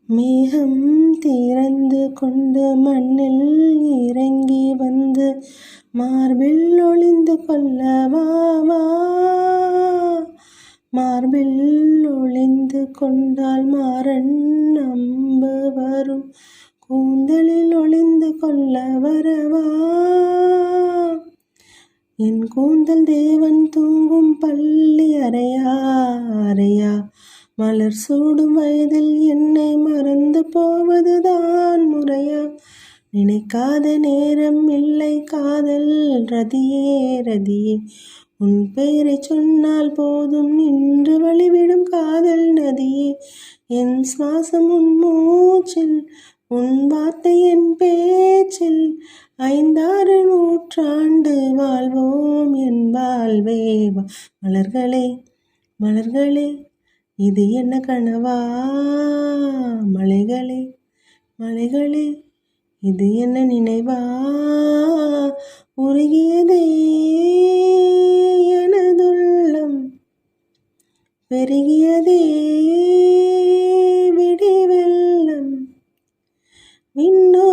மேகம் திறந்து கொண்டு மண்ணில் இறங்கி வந்து மார்பில் ஒளிந்து கொள்ளவா வா. மார்பில் ஒளிந்து கொண்டால் மாறன் அம்பு வரும், கூந்தலில் ஒளிந்து கொள்ள வரவா. என் கூந்தல் தேவன் தூங்கும் பள்ளி அறையா அறையா. மலர் சூடும் வயதில் என்னை மறந்து போவதுதான் முறையா. நினைக்காத நேரம் இல்லை காதல் ரதியே ரதியே. உன் பெயரை சொன்னால் போதும் நின்று வழிவிடும் காதல் நதியே. என் சுவாசம் உன் மூச்சில், உன் வார்த்தை என் பேச்சில். 5-6 நூற்றாண்டு வாழ்வோம் என் வாழ்வே. மலர்களே மலர்களே, இது என்ன கனவா? மலைகளே மலைகளே, இது என்ன நினைவா? உருகியதே எனதுள்ளம், பெருகியதே விடி வெள்ளம். விண்ணோ